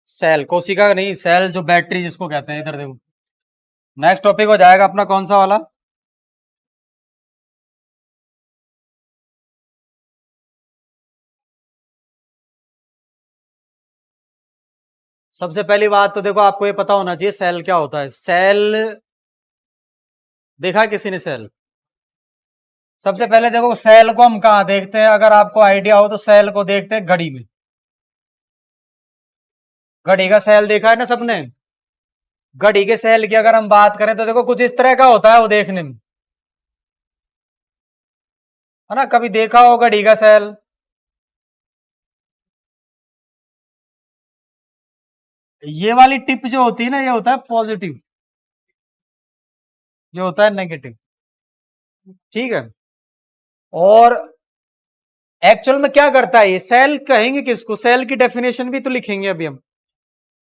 Cell, कोशिका का नहीं, सेल जो बैटरी जिसको कहते हैं। इधर देखो, नेक्स्ट टॉपिक हो जाएगा अपना कौन सा वाला? सबसे पहली बात तो देखो, आपको ये पता होना चाहिए सेल क्या होता है। सेल देखा है किसी ने सेल? सबसे पहले देखो, सेल को हम कहाँ देखते हैं? अगर आपको आइडिया हो तो सेल को देखते हैं घड़ी में। घड़ी का सेल देखा है ना सबने? घड़ी के सेल की अगर हम बात करें तो देखो कुछ इस तरह का होता है वो देखने में, है ना? कभी देखा हो घड़ी का सेल? ये वाली टिप जो होती है ना, ये होता है पॉजिटिव, ये होता है नेगेटिव। ठीक है। और एक्चुअल में क्या करता है ये सेल? कहेंगे किसको? सेल की डेफिनेशन भी तो लिखेंगे अभी हम,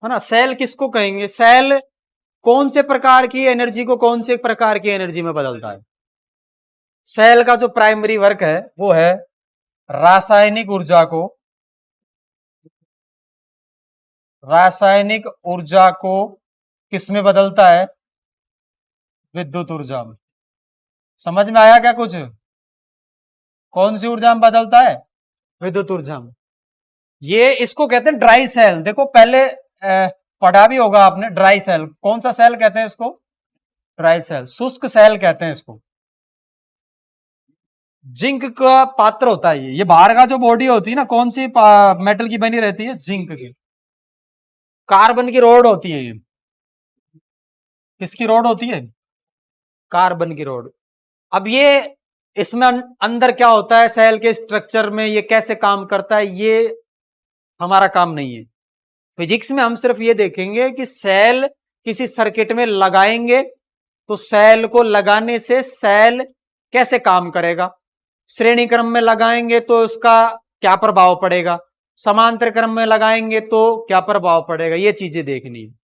है ना? सेल किसको कहेंगे? सेल कौन से प्रकार की एनर्जी को कौन से प्रकार की एनर्जी में बदलता है? सेल का जो प्राइमरी वर्क है वो है रासायनिक ऊर्जा को, रासायनिक ऊर्जा को किस में बदलता है? विद्युत ऊर्जा में। समझ में आया क्या कुछ? कौन सी ऊर्जा में बदलता है? विद्युत ऊर्जा में। ये इसको कहते हैं ड्राई सेल। देखो पहले पढ़ा भी होगा आपने, ड्राई सेल। कौन सा सेल कहते हैं इसको? ड्राई सेल, शुष्क सेल कहते हैं इसको। जिंक का पात्र होता है ये बाहर का जो बॉडी होती है ना, कौन सी मेटल की बनी रहती है? जिंक की। कार्बन की रोड होती है ये। किसकी रोड होती है? कार्बन की रोड। अब ये इसमें अंदर क्या होता है सेल के स्ट्रक्चर में, ये कैसे काम करता है, ये हमारा काम नहीं है। फिजिक्स में हम सिर्फ ये देखेंगे कि सेल किसी सर्किट में लगाएंगे तो सेल को लगाने से सेल कैसे काम करेगा, श्रेणी क्रम में लगाएंगे तो उसका क्या प्रभाव पड़ेगा, समांतर क्रम में लगाएंगे तो क्या प्रभाव पड़ेगा, ये चीजें देखनी है।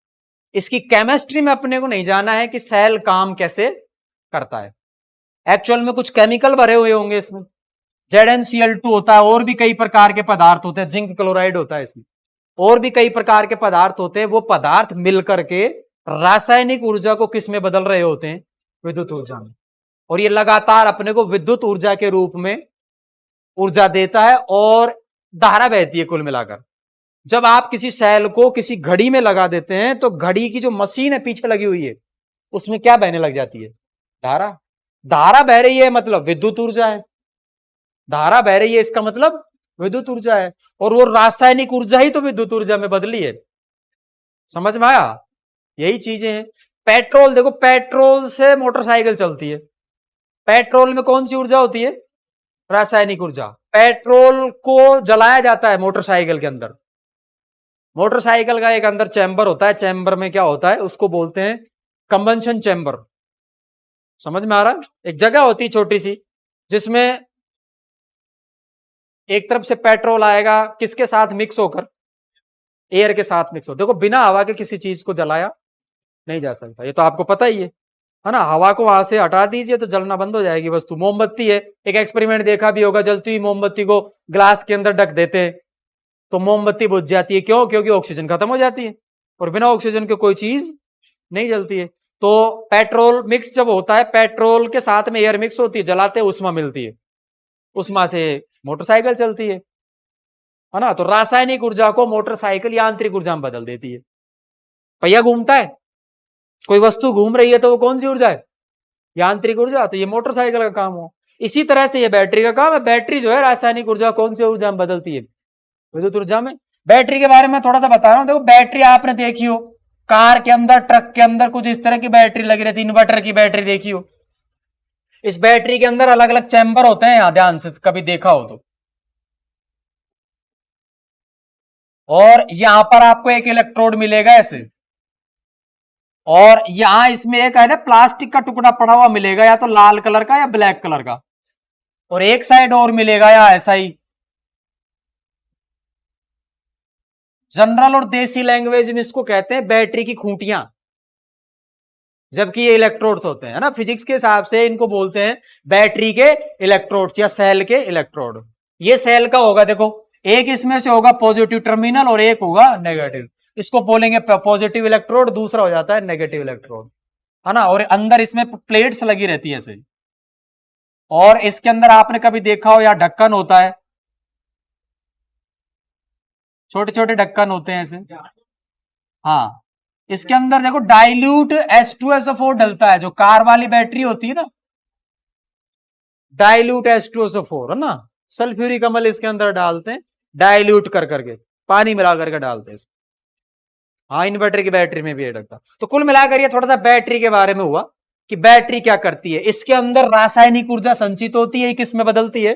इसकी केमिस्ट्री में अपने को नहीं जाना है कि सेल काम कैसे करता है। एक्चुअल में कुछ केमिकल भरे हुए होंगे इसमें, ZnCl2 होता है, और भी कई प्रकार के पदार्थ होते हैं, जिंक क्लोराइड होता है इसमें, और भी कई प्रकार के पदार्थ होते हैं। वो पदार्थ मिलकर के रासायनिक ऊर्जा को किस में बदल रहे होते हैं? विद्युत ऊर्जा में। और ये लगातार अपने को विद्युत ऊर्जा के रूप में ऊर्जा देता है और धारा बहती है कुल मिलाकर। जब आप किसी सेल को किसी घड़ी में लगा देते हैं तो घड़ी की जो मशीन है पीछे लगी हुई है उसमें क्या बहने लग जाती है? धारा। धारा बह रही है मतलब विद्युत ऊर्जा है। धारा बह रही है इसका मतलब विद्युत ऊर्जा है, और वो रासायनिक ऊर्जा ही तो विद्युत ऊर्जा में बदली है। समझ में आया? यही चीजें हैं। पेट्रोल देखो, पेट्रोल से मोटरसाइकिल चलती है। पेट्रोल में कौन सी ऊर्जा होती है? रासायनिक ऊर्जा। पेट्रोल को जलाया जाता है मोटरसाइकिल के अंदर। मोटरसाइकिल का एक अंदर चैम्बर होता है, चैम्बर में क्या होता है उसको बोलते हैं कंबंशन चैम्बर। समझ में आ रहा है? एक जगह होती है छोटी सी जिसमें एक तरफ से पेट्रोल आएगा, किसके साथ मिक्स होकर? एयर के साथ मिक्स हो। देखो बिना हवा के किसी चीज को जलाया नहीं जा सकता, ये तो आपको पता ही है ना? हवा को वहां से हटा दीजिए तो जलना बंद हो जाएगी वस्तु। मोमबत्ती है, एक एक्सपेरिमेंट देखा भी होगा, जलती हुई मोमबत्ती को ग्लास के अंदर ढक देते हैं तो मोमबत्ती बुझ जाती है। क्यों? क्योंकि ऑक्सीजन खत्म हो जाती है, और बिना ऑक्सीजन के कोई चीज नहीं जलती है। तो पेट्रोल मिक्स जब होता है, पेट्रोल के साथ में एयर मिक्स होती है, जलाते हैं उष्मा मिलती है, उष्मा से मोटरसाइकिल चलती है ना? तो रासायनिक ऊर्जा को मोटरसाइकिल यांत्रिक ऊर्जा में बदल देती है। पहिया घूमता है, कोई वस्तु घूम रही है तो वो कौन सी ऊर्जा है? यांत्रिक ऊर्जा। तो ये मोटरसाइकिल का काम हो। इसी तरह से ये बैटरी का काम है। बैटरी जो है रासायनिक ऊर्जा कौन सी ऊर्जा में बदलती है? विद्युत ऊर्जा में। बैटरी के बारे में थोड़ा सा बता रहा हूं। देखो बैटरी आपने देखी हो, कार के अंदर, ट्रक के अंदर कुछ इस तरह की बैटरी लगी रहती है, इन्वर्टर की बैटरी देखी हो। इस बैटरी के अंदर अलग अलग चैम्बर होते हैं, यहां ध्यान से कभी देखा हो तो। और यहां पर आपको एक इलेक्ट्रोड मिलेगा ऐसे, और यहां इसमें एक है ना प्लास्टिक का टुकड़ा पड़ा हुआ मिलेगा, या तो लाल कलर का या ब्लैक कलर का, और एक साइड और मिलेगा या ऐसा ही। जनरल और देसी लैंग्वेज में इसको कहते हैं बैटरी की खूंटियां, जबकि ये इलेक्ट्रोड्स होते हैं ना। फिजिक्स के हिसाब से इनको बोलते हैं बैटरी के इलेक्ट्रोड्स या सेल के इलेक्ट्रोड। ये सेल का होगा, देखो एक इसमें से होगा पॉजिटिव टर्मिनल और एक होगा नेगेटिव। इसको बोलेंगे पॉजिटिव इलेक्ट्रोड, दूसरा हो जाता है नेगेटिव इलेक्ट्रोड, है ना। और अंदर इसमें प्लेट्स लगी रहती है ऐसे, और इसके अंदर आपने कभी देखा हो या ढक्कन होता है, छोटे छोटे ढक्कन होते हैं ऐसे। हाँ, इसके अंदर देखो डाइल्यूट H2SO4 डलता है, जो कार वाली बैटरी होती है ना, डाइल्यूट H2SO4, है ना, सल्फ्यूरिक अम्ल इसके अंदर डालते हैं, डाइल्यूट कर करके पानी मिला करके डालते हैं इसमें। हाँ, इन्वर्टर की बैटरी में भी ये लगता। तो कुल मिलाकर ये थोड़ा सा बैटरी के बारे में हुआ कि बैटरी क्या करती है। इसके अंदर रासायनिक ऊर्जा संचित होती है, किस में बदलती है,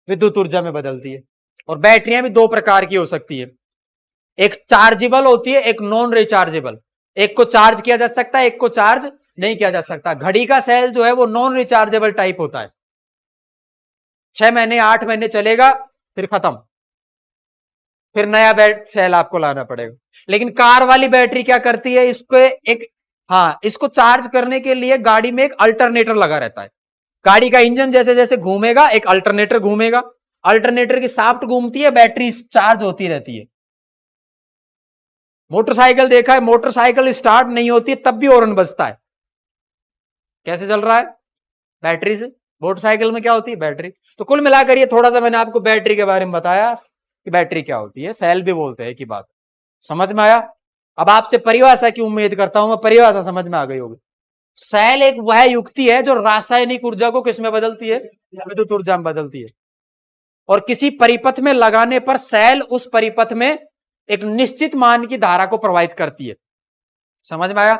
विद्युत ऊर्जा में बदलती है। और बैटरियां भी दो प्रकार की हो सकती है, एक चार्जेबल होती है, एक नॉन रिचार्जेबल। एक को चार्ज किया जा सकता है, एक को चार्ज नहीं किया जा सकता। घड़ी का सेल जो है वो नॉन रिचार्जेबल टाइप होता है, 6 महीने 8 महीने चलेगा, फिर खत्म, फिर नया सेल आपको लाना पड़ेगा। लेकिन कार वाली बैटरी क्या करती है, इसको एक, हाँ, इसको चार्ज करने के लिए गाड़ी में एक अल्टरनेटर लगा रहता है। गाड़ी का इंजन जैसे जैसे घूमेगा एक अल्टरनेटर घूमेगा, अल्टरनेटर की शाफ्ट घूमती है, बैटरी चार्ज होती रहती है। मोटरसाइकिल देखा है, मोटरसाइकिल स्टार्ट नहीं होती तब भी हॉर्न बजता है, कैसे चल रहा है, बैटरी से। मोटरसाइकिल में क्या होती है, बैटरी। तो कुल मिलाकर ये थोड़ा सा मैंने आपको बैटरी के बारे में बताया कि बैटरी क्या होती है, सेल भी बोलते हैं की बात, समझ में आया। अब आपसे परिभाषा की उम्मीद करता हूं मैं, परिभाषा समझ में आ गई होगी। सेल एक वह युक्ति है जो रासायनिक ऊर्जा को किसमें बदलती है, विद्युत ऊर्जा में बदलती है। और किसी परिपथ में लगाने पर सेल उस परिपथ में एक निश्चित मान की धारा को प्रवाहित करती है, समझ में आया।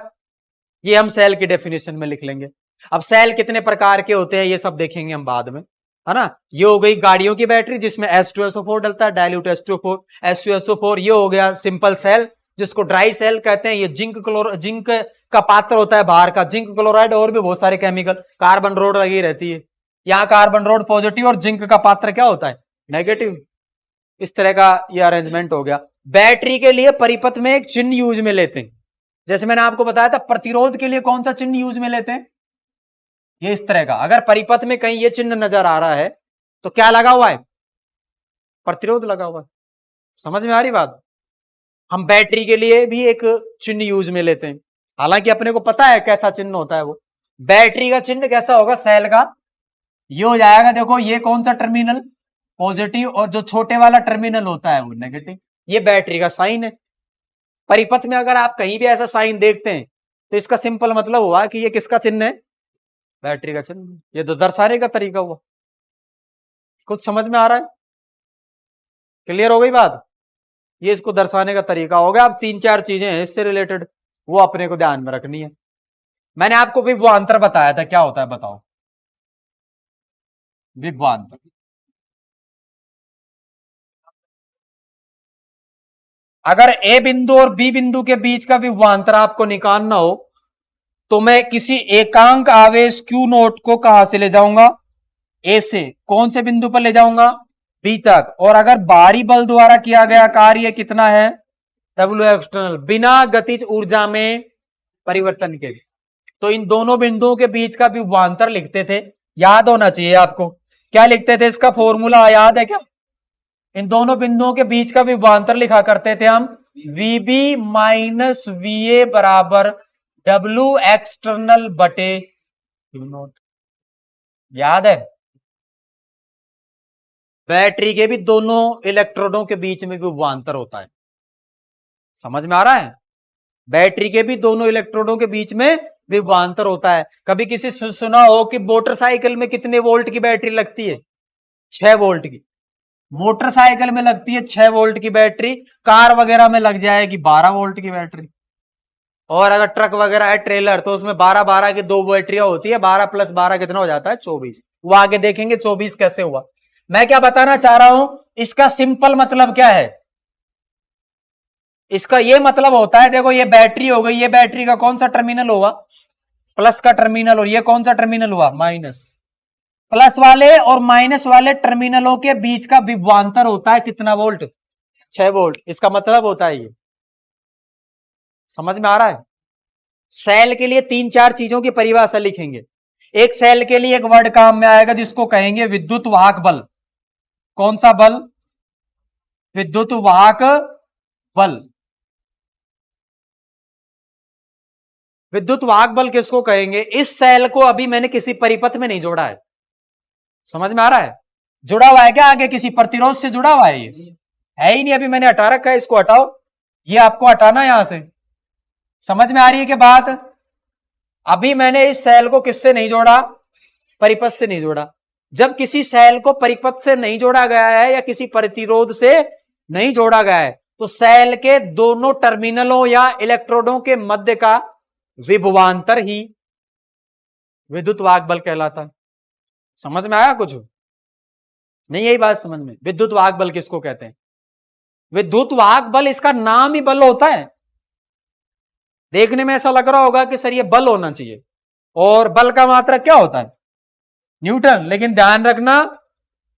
ये हम सेल की डेफिनेशन में लिख लेंगे। अब सेल कितने प्रकार के होते हैं ये सब देखेंगे हम बाद में, है ना। ये हो गई गाड़ियों की बैटरी जिसमें H2SO4 डलता है, डाइल्यूट H2SO4। ये हो गया सिंपल सेल जिसको ड्राई सेल कहते हैं। ये जिंक का पात्र होता है बाहर का, जिंक क्लोराइड और भी बहुत सारे केमिकल, कार्बन रोड लगी रहती है। यहाँ कार्बन रोड पॉजिटिव और जिंक का पात्र क्या होता है, नेगेटिव। इस तरह का ये अरेंजमेंट हो गया। बैटरी के लिए परिपथ में एक चिन्ह यूज में लेते हैं, जैसे मैंने आपको बताया था प्रतिरोध के लिए कौन सा चिन्ह यूज में लेते हैं, ये इस तरह का। अगर परिपथ में कहीं ये चिन्ह नजर आ रहा है तो क्या लगा हुआ है, प्रतिरोध लगा हुआ है, समझ में आ रही बात। हम बैटरी के लिए भी एक चिन्ह यूज में लेते हैं, हालांकि अपने को पता है कैसा चिन्ह होता है वो। बैटरी का चिन्ह कैसा होगा, सेल का ये हो जाएगा, देखो ये कौन सा टर्मिनल, पॉजिटिव, और जो छोटे वाला टर्मिनल होता है वो नेगेटिव। ये बैटरी का साइन है। परिपथ में अगर आप कहीं भी ऐसा साइन देखते हैं तो इसका सिंपल मतलब हुआ कि ये किसका चिन्ह है, बैटरी का चिन्ह। ये तो दर्शाने का तरीका हुआ। कुछ समझ में आ रहा है, क्लियर हो गई बात। ये इसको दर्शाने का तरीका हो गया। अब 3-4 चीजें हैं इससे रिलेटेड, वो अपने को ध्यान में रखनी है। मैंने आपको विभवांतर बताया था, क्या होता है बताओ, विभवांतर। अगर ए बिंदु और बी बिंदु के बीच का विभवांतर आपको निकालना हो तो मैं किसी एकांक आवेश Q नोट को कहां से ले जाऊंगा, ए से, कौन से बिंदु पर ले जाऊंगा, बी तक। और अगर बाहरी बल द्वारा किया गया कार्य कितना है, W एक्सटर्नल, बिना गतिज ऊर्जा में परिवर्तन के। तो इन दोनों बिंदुओं के बीच का विभवांतर लिखते थे, याद होना चाहिए आपको। क्या लिखते थे, इसका फॉर्मूला याद है क्या। इन दोनों बिंदुओं के बीच का विभवांतर लिखा करते थे हम, VB माइनस VA बराबर W एक्सटर्नल बटे Q नोट, याद है। बैटरी के भी दोनों इलेक्ट्रोडों के बीच में विभवांतर होता है, समझ में आ रहा है। बैटरी के भी दोनों इलेक्ट्रोडों के बीच में विभवांतर होता है। कभी किसी सुना हो कि मोटरसाइकिल में कितने वोल्ट की बैटरी लगती है, 6 वोल्ट की। मोटरसाइकिल में लगती है 6 वोल्ट की बैटरी, कार वगैरह में लग जाएगी 12 वोल्ट की बैटरी। और अगर ट्रक वगैरह है, ट्रेलर, तो उसमें 12-12 की 2 बैटरियां होती है, 12 + 12 कितना हो जाता है, 24। वो आगे देखेंगे 24 कैसे हुआ। मैं क्या बताना चाह रहा हूं, इसका सिंपल मतलब क्या है, इसका ये मतलब होता है, देखो ये बैटरी हो गई, ये बैटरी का कौन सा टर्मिनल होगा, प्लस का टर्मिनल, और ये कौन सा टर्मिनल हुआ, माइनस। प्लस वाले और माइनस वाले टर्मिनलों के बीच का विभवांतर होता है कितना वोल्ट, 6 वोल्ट। इसका मतलब होता है ये, समझ में आ रहा है। सेल के लिए 3-4 चीजों की परिभाषा लिखेंगे। एक सेल के लिए एक वर्ड काम में आएगा जिसको कहेंगे विद्युत वाहक बल। कौन सा बल, विद्युत वाहक बल। विद्युत वाहक बल किसको कहेंगे? इस सेल को अभी मैंने किसी परिपथ में नहीं जोड़ा है, समझ में आ रहा है? जुड़ा हुआ है क्या आगे किसी प्रतिरोध से जुड़ा हुआ है? ये है ही नहीं, अभी मैंने हटा रखा है, इसको हटाओ, ये आपको हटाना है यहां से। समझ में आ रही है कि बात? अभी मैंने इस सेल को किससे नहीं जोड़ा? परिपथ से नहीं जोड़ा। जब किसी सेल को परिपथ से नहीं जोड़ा गया है या किसी प्रतिरोध से नहीं जोड़ा गया है तो सेल के दोनों टर्मिनलों या इलेक्ट्रोडों के मध्य का विभवांतर ही विद्युत वाहक बल कहलाता है। समझ में आया कुछ? नहीं यही बात समझ में? विद्युत वाहक बल किसको कहते हैं? विद्युत वाहक बल, इसका नाम ही बल होता है। देखने में ऐसा लग रहा होगा कि सर ये बल होना चाहिए, और बल का मात्रक क्या होता है? न्यूटन। लेकिन ध्यान रखना,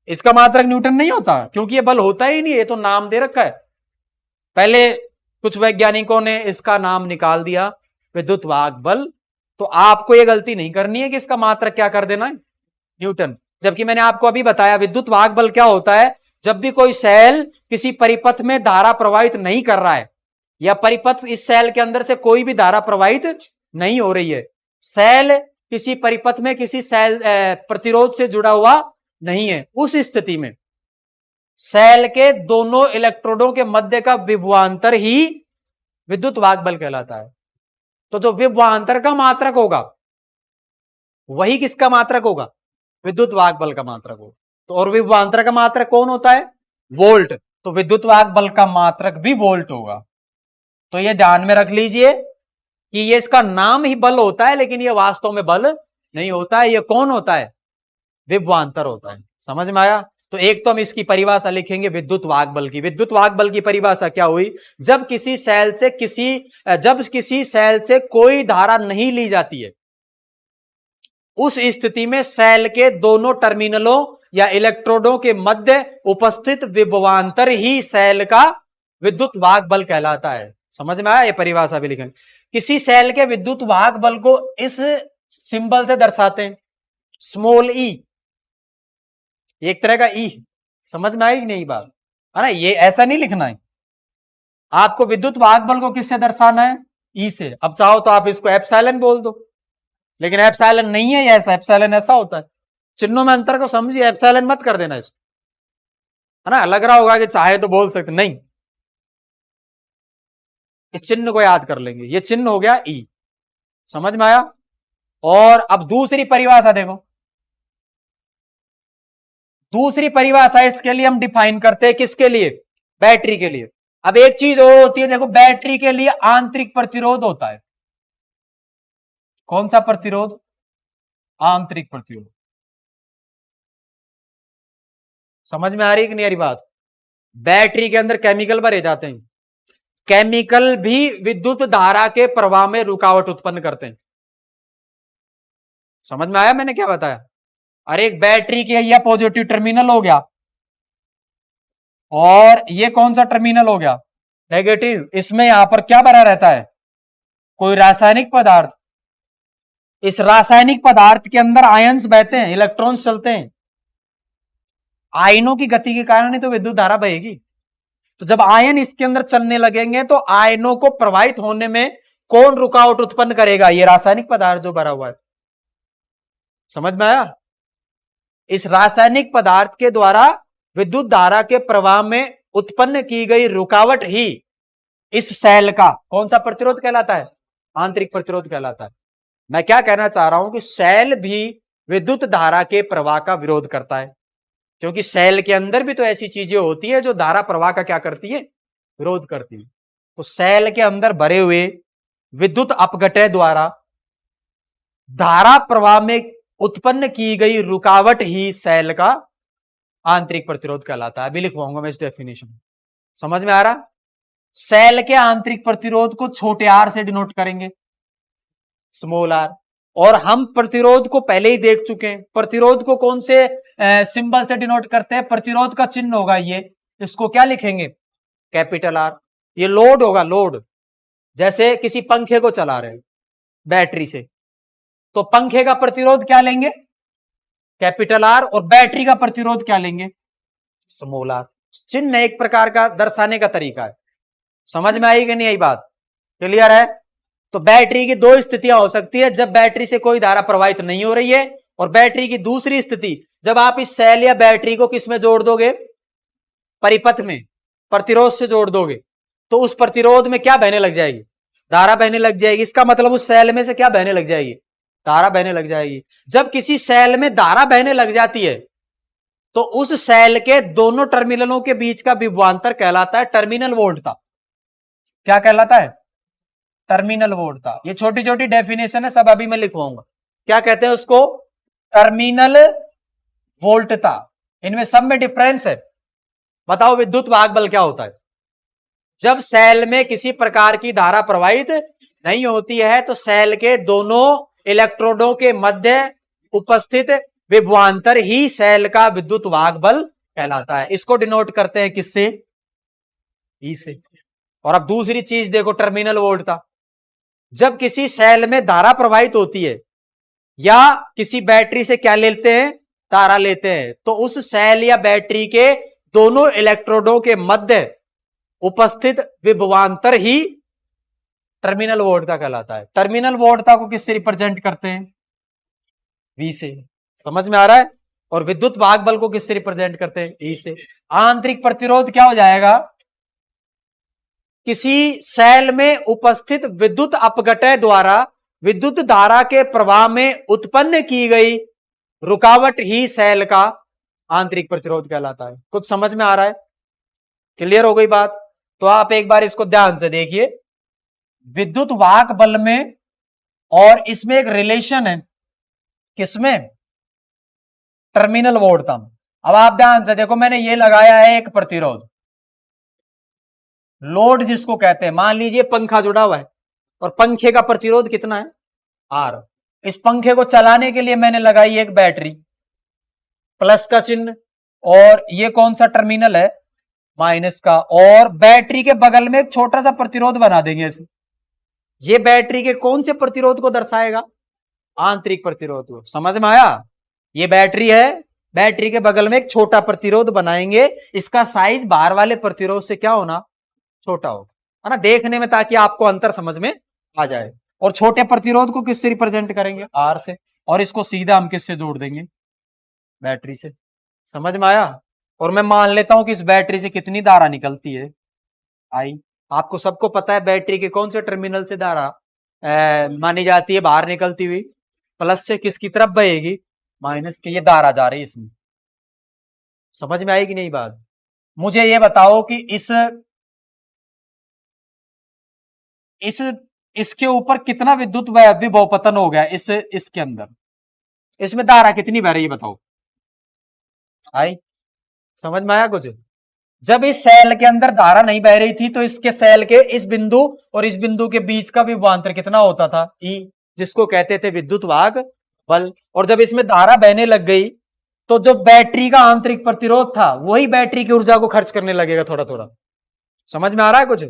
इसका मात्रक न्यूटन नहीं होता, क्योंकि ये बल होता ही नहीं, ये तो नाम दे रखा है। पहले कुछ वैज्ञानिकों ने इसका नाम निकाल दिया विद्युत वाहक बल, तो आपको ये गलती नहीं करनी है कि इसका मात्रक क्या कर देना है? न्यूटन। जबकि मैंने आपको अभी बताया विद्युत वाहक बल क्या होता है। जब भी कोई सेल किसी परिपथ में धारा प्रवाहित नहीं कर रहा है, या परिपथ इस सेल के अंदर से कोई भी धारा प्रवाहित नहीं हो रही है, सेल किसी परिपथ में किसी सेल प्रतिरोध से जुड़ा हुआ नहीं है, उस स्थिति में सेल के दोनों इलेक्ट्रोडों के मध्य का विभवांतर ही विद्युत वाहक बल कहलाता है। तो जो विभवांतर का मात्रक होगा वही किसका मात्रक होगा? विद्युत वाहक बल का मात्रक होगा। तो और विभवांतर का मात्रक कौन होता है? वोल्ट। तो विद्युत वाहक बल का मात्रक भी वोल्ट होगा। तो ये ध्यान में रख लीजिए कि ये इसका नाम ही बल होता है, लेकिन ये वास्तव में बल नहीं होता है। ये कौन होता है? विभवांतर होता है। समझ में आया? तो एक तो हम इसकी परिभाषा लिखेंगे विद्युत वाहक बल की। विद्युत वाहक बल की परिभाषा क्या हुई? जब किसी सेल से कोई धारा नहीं ली जाती है, उस स्थिति में सेल के दोनों टर्मिनलों या इलेक्ट्रोडों के मध्य उपस्थित विभवांतर ही सेल का विद्युत वाहक बल कहलाता है। समझ में आया? ये परिभाषा भी लिखेंगे। किसी सेल के विद्युत वाहक बल को इस सिंबल से दर्शाते हैं, स्मॉल ई, एक तरह का ई। समझ में आई कि नहीं बात? है ना? ये ऐसा नहीं लिखना है आपको। विद्युत वाहक बल को किससे दर्शाना है? ई से। अब चाहो तो आप इसको एप्सिलॉन बोल दो, लेकिन एप्सिलॉन नहीं है ऐसा। एप्सिलॉन ऐसा होता है, चिन्हों में अंतर को समझिए, एप्सिलॉन मत कर देना इसको। है ना? लग रहा होगा कि चाहे तो बोल सकते, नहीं, इस चिन्ह को याद कर लेंगे। ये चिन्ह हो गया ई। समझ में आया? और अब दूसरी परिभाषा देखो, दूसरी परिभाषा इसके लिए हम डिफाइन करते हैं, किसके लिए? बैटरी के लिए। अब एक चीज और होती है, देखो, बैटरी के लिए आंतरिक प्रतिरोध होता है। कौन सा प्रतिरोध? आंतरिक प्रतिरोध। समझ में आ रही है कि नहीं आ रही बात? बैटरी के अंदर केमिकल भरे जाते हैं, केमिकल भी विद्युत धारा के प्रवाह में रुकावट उत्पन्न करते हैं। समझ में आया मैंने क्या बताया? अरे एक बैटरी के यह पॉजिटिव टर्मिनल हो गया, और ये कौन सा टर्मिनल हो गया? नेगेटिव। इसमें यहां पर क्या भरा रहता है? कोई रासायनिक पदार्थ। इस रासायनिक पदार्थ के अंदर आयंस बहते हैं, इलेक्ट्रॉन्स चलते हैं। आयनों की गति के कारण ही तो विद्युत धारा बहेगी। तो जब आयन इसके अंदर चलने लगेंगे तो आयनों को प्रवाहित होने में कौन रुकावट उत्पन्न करेगा? ये रासायनिक पदार्थ जो भरा हुआ है। समझ में आया? इस रासायनिक पदार्थ के द्वारा विद्युत धारा के प्रवाह में उत्पन्न की गई रुकावट ही इस सेल का कौन सा प्रतिरोध कहलाता है? आंतरिक प्रतिरोध कहलाता है। मैं क्या कहना चाह रहा हूं कि सेल भी विद्युत धारा के प्रवाह का विरोध करता है, क्योंकि सेल के अंदर भी तो ऐसी चीजें होती है जो धारा प्रवाह का क्या करती है? विरोध करती है। तो सेल के अंदर भरे हुए विद्युत अपघटय द्वारा धारा प्रवाह में उत्पन्न की गई रुकावट ही सेल का आंतरिक प्रतिरोध कहलाता है। अभी लिखवाऊंगा मैं इस डेफिनेशन। समझ में आ रहा? सेल के आंतरिक प्रतिरोध को छोटे आर से डिनोट करेंगे, स्मॉल आर। और हम प्रतिरोध को पहले ही देख चुके हैं। प्रतिरोध को कौन से सिंबल से डिनोट करते हैं? प्रतिरोध का चिन्ह होगा ये, इसको क्या लिखेंगे? Capital R. ये लोड होगा, लोड। जैसे किसी पंखे को चला रहे हैं बैटरी से, तो पंखे का प्रतिरोध क्या लेंगे? Capital R. और बैटरी का प्रतिरोध क्या लेंगे? Small R. चिन्ह एक प्रकार का दर्शाने का तरीका है। समझ में आई कि नहीं आई बात? क्लियर है? तो बैटरी की दो स्थितियां हो सकती है, जब बैटरी से कोई धारा प्रवाहित नहीं हो रही है, और बैटरी की दूसरी स्थिति जब आप इस सेल या बैटरी को किस में जोड़ दोगे, परिपथ में, प्रतिरोध से जोड़ दोगे, तो उस प्रतिरोध में क्या बहने लग जाएगी, धारा बहने लग जाएगी। इसका मतलब उस सेल में से क्या बहने लग जाएगी, धारा बहने लग जाएगी। जब किसी सेल में धारा बहने लग जाती है तो उस सेल के दोनों टर्मिनलों के बीच का विभवांतर कहलाता है टर्मिनल वोल्टता। क्या कहलाता है, टर्मिनल वोल्टता। ये छोटी छोटी डेफिनेशन है, सब अभी मैं लिखवाऊंगा। क्या कहते हैं उसको, टर्मिनल वोल्टता। इनमें सब में डिफरेंस है। बताओ विद्युत वाहक बल क्या होता है। जब सेल में किसी प्रकार की धारा प्रवाहित नहीं होती है तो सेल के दोनों इलेक्ट्रोडों के मध्य उपस्थित विभवांतर ही सेल का विद्युत वाहक बल कहलाता है। इसको डिनोट करते हैं किससे, ई से। और अब दूसरी चीज देखो, टर्मिनल वोल्टता। जब किसी सेल में धारा प्रवाहित होती है या किसी बैटरी से क्या लेते हैं, धारा लेते हैं, तो उस सेल या बैटरी के दोनों इलेक्ट्रोडों के मध्य उपस्थित विभवांतर ही टर्मिनल वोल्टता कहलाता है। टर्मिनल वोल्टता को किससे रिप्रेजेंट करते हैं, वी से। समझ में आ रहा है। और विद्युत वाहक बल को किससे रिप्रेजेंट करते हैं, ई से। आंतरिक प्रतिरोध क्या हो जाएगा, किसी सेल में उपस्थित विद्युत अपघटय द्वारा विद्युत धारा के प्रवाह में उत्पन्न की गई रुकावट ही सेल का आंतरिक प्रतिरोध कहलाता है। कुछ समझ में आ रहा है, क्लियर हो गई बात। तो आप एक बार इसको ध्यान से देखिए, विद्युत वाहक बल में और इसमें एक रिलेशन है, किसमें, टर्मिनल वोल्टता। अब आप ध्यान से देखो, मैंने ये लगाया है एक प्रतिरोध, लोड जिसको कहते हैं। मान लीजिए पंखा जुड़ा हुआ है और पंखे का प्रतिरोध कितना है, आर। इस पंखे को चलाने के लिए मैंने लगाई एक बैटरी, प्लस का चिन्ह, और ये कौन सा टर्मिनल है, माइनस का। और बैटरी के बगल में एक छोटा सा प्रतिरोध बना देंगे ऐसे। ये बैटरी के कौन से प्रतिरोध को दर्शाएगा, आंतरिक प्रतिरोध को। समझ में आया। ये बैटरी है, बैटरी के बगल में एक छोटा प्रतिरोध बनाएंगे, इसका साइज बाहर वाले प्रतिरोध से क्या होना, छोटा होगा, है ना, देखने में, ताकि आपको अंतर समझ में आ जाए। और छोटे प्रतिरोध को किससे रिप्रेजेंट करेंगे, आर से। और इसको सीधा हम किससे जोड़ देंगे, बैटरी से। समझ में आया। और मैं मान लेता हूं कि इस बैटरी से कितनी धारा निकलती है, आई। आपको सबको पता है बैटरी के कौन से टर्मिनल से धारा मानी जाती है बाहर निकलती हुई, प्लस से किसकी तरफ बहेगी, माइनस के। ये धारा जा रही है इसमें। समझ में आएगी नहीं बात। मुझे ये बताओ कि इसके ऊपर कितना विद्युत विभव पतन हो गया, इसके अंदर, इसमें धारा कितनी बह रही है, बताओ। आई, समझ में आया कुछ। जब इस सेल के अंदर धारा नहीं बह रही थी तो इसके सेल के इस बिंदु और इस बिंदु के बीच का विभवांतर कितना होता था, ई, जिसको कहते थे विद्युत वाहक बल। और जब इसमें धारा बहने लग गई तो जो बैटरी का आंतरिक प्रतिरोध था वही बैटरी की ऊर्जा को खर्च करने लगेगा थोड़ा थोड़ा। समझ में आ रहा है कुछ।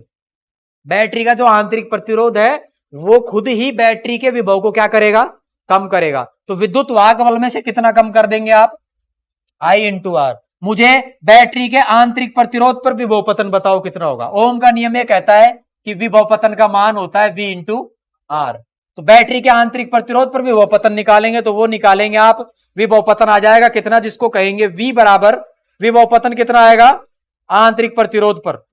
बैटरी का जो आंतरिक प्रतिरोध है वो खुद ही बैटरी के विभव को क्या करेगा, कम करेगा। तो विद्युत वाहक बल में से कितना कम कर देंगे आप, आई इंटू आर। मुझे बैटरी के आंतरिक प्रतिरोध पर विभव पतन बताओ कितना होगा। ओम का नियम यह कहता है कि विभव पतन का मान होता है V इंटू आर। तो बैटरी के आंतरिक प्रतिरोध पर विभव पतन निकालेंगे तो वो निकालेंगे आप, विभव पतन आ जाएगा कितना, जिसको कहेंगे V बराबर, विभव पतन कितना आएगा, आंतरिक प्रतिरोध पर,